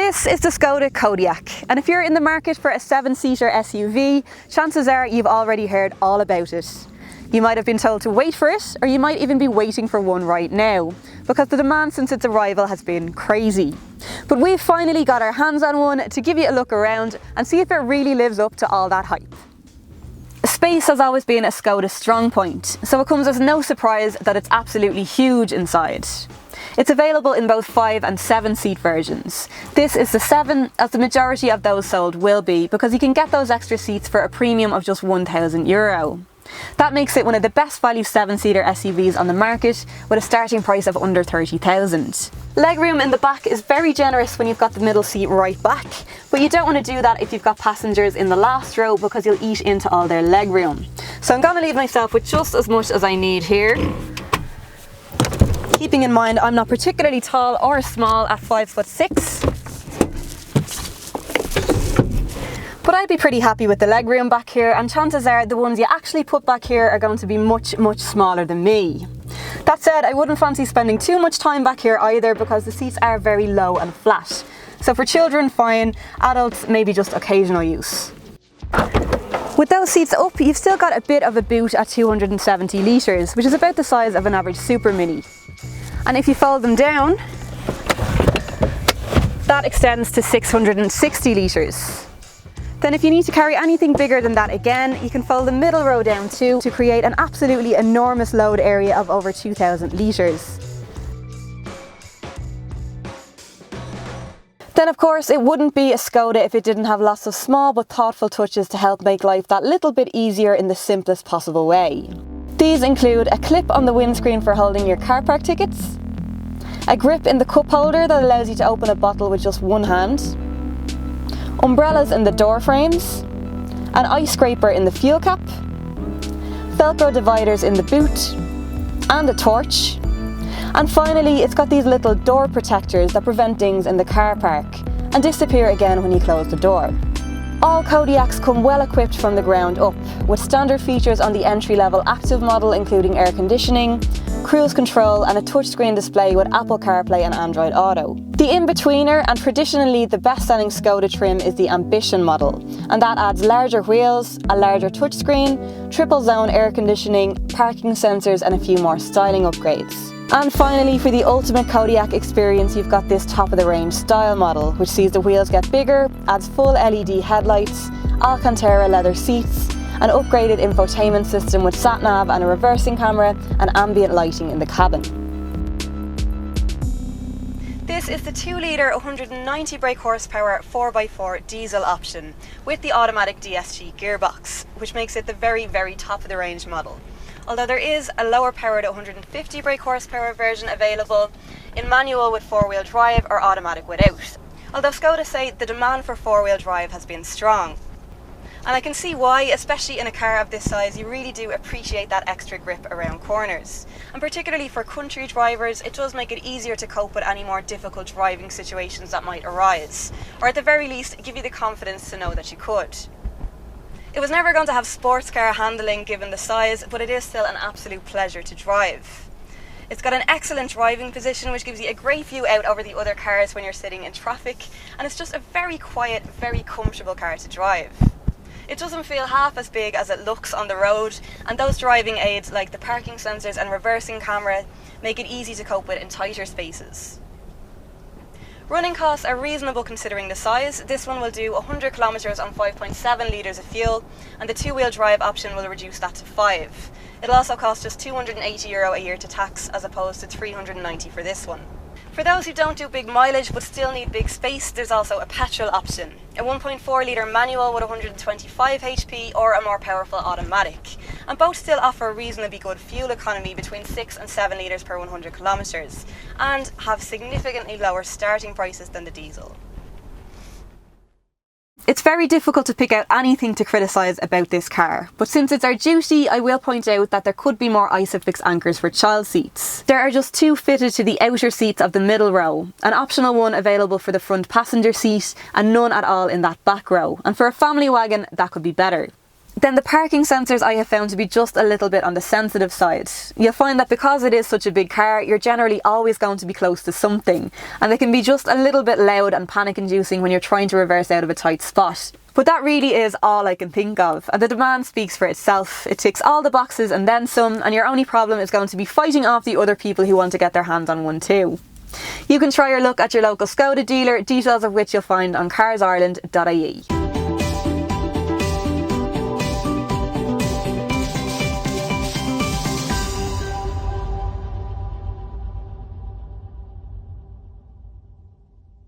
This is the Skoda Kodiaq, and if you're in the market for a 7-seater SUV, chances are you've already heard all about it. You might have been told to wait for it, or you might even be waiting for one right now, because the demand since its arrival has been crazy. But we've finally got our hands on one to give you a look around and see if it really lives up to all that hype. Space has always been a Skoda strong point, so it comes as no surprise that it's absolutely huge inside. It's available in both 5 and 7 seat versions. This is the 7, as the majority of those sold will be, because you can get those extra seats for a premium of just €1,000. That makes it one of the best value 7-seater SUVs on the market, with a starting price of under €30,000. Legroom in the back is very generous when you've got the middle seat right back, but you don't want to do that if you've got passengers in the last row, because you'll eat into all their legroom. So I'm going to leave myself with just as much as I need here. Keeping in mind I'm not particularly tall or small at 5'6", but I'd be pretty happy with the legroom back here, and chances are the ones you actually put back here are going to be much smaller than me. That said, I wouldn't fancy spending too much time back here either, because the seats are very low and flat. So for children, fine, adults, maybe just occasional use. With those seats up, you've still got a bit of a boot at 270 litres, which is about the size of an average Super Mini. And if you fold them down, that extends to 660 litres. Then if you need to carry anything bigger than that again, you can fold the middle row down too, to create an absolutely enormous load area of over 2,000 litres. Then of course it wouldn't be a Skoda if it didn't have lots of small but thoughtful touches to help make life that little bit easier in the simplest possible way. These include a clip on the windscreen for holding your car park tickets, a grip in the cup holder that allows you to open a bottle with just one hand, umbrellas in the door frames, an ice scraper in the fuel cap, Velcro dividers in the boot, and a torch. And finally, it's got these little door protectors that prevent dings in the car park and disappear again when you close the door. All Kodiaqs come well equipped from the ground up, with standard features on the entry-level active model including air conditioning, cruise control and a touchscreen display with Apple CarPlay and Android Auto. The in-betweener and traditionally the best-selling Skoda trim is the Ambition model, and that adds larger wheels, a larger touchscreen, triple-zone air conditioning, parking sensors and a few more styling upgrades. And finally, for the ultimate Kodiaq experience, you've got this top-of-the-range style model, which sees the wheels get bigger, adds full LED headlights, Alcantara leather seats, an upgraded infotainment system with sat-nav and a reversing camera, and ambient lighting in the cabin. This is the 2-litre 190 brake horsepower 4x4 diesel option with the automatic DSG gearbox, which makes it the very top-of-the-range model. Although there is a lower powered 150 brake horsepower version available in manual with 4-wheel drive or automatic without. Although Skoda say the demand for 4-wheel drive has been strong. And I can see why, especially in a car of this size, you really do appreciate that extra grip around corners. And particularly for country drivers, it does make it easier to cope with any more difficult driving situations that might arise, or at the very least give you the confidence to know that you could. It was never going to have sports car handling given the size, but it is still an absolute pleasure to drive. It's got an excellent driving position, which gives you a great view out over the other cars when you're sitting in traffic, and it's just a very quiet, very comfortable car to drive. It doesn't feel half as big as it looks on the road, and those driving aids like the parking sensors and reversing camera make it easy to cope with in tighter spaces. Running costs are reasonable considering the size. This one will do 100 kilometres on 5.7 litres of fuel, and the 2-wheel drive option will reduce that to 5. It'll also cost just €280 a year to tax, as opposed to €390 for this one. For those who don't do big mileage but still need big space, there's also a petrol option. A 1.4-litre manual with 125 HP or a more powerful automatic. And both still offer reasonably good fuel economy between 6 and 7 litres per 100 kilometres, and have significantly lower starting prices than the diesel. It's very difficult to pick out anything to criticise about this car, but since it's our duty, I will point out that there could be more Isofix anchors for child seats. There are just 2 fitted to the outer seats of the middle row, an optional one available for the front passenger seat, and none at all in that back row, and for a family wagon that could be better. then the parking sensors I have found to be just a little bit on the sensitive side. You'll find that because it is such a big car, you're generally always going to be close to something, and they can be just a little bit loud and panic inducing when you're trying to reverse out of a tight spot. But that really is all I can think of, and the demand speaks for itself. It ticks all the boxes and then some, and your only problem is going to be fighting off the other people who want to get their hands on one too. You can try your luck at your local Skoda dealer, details of which you'll find on CarsIreland.ie.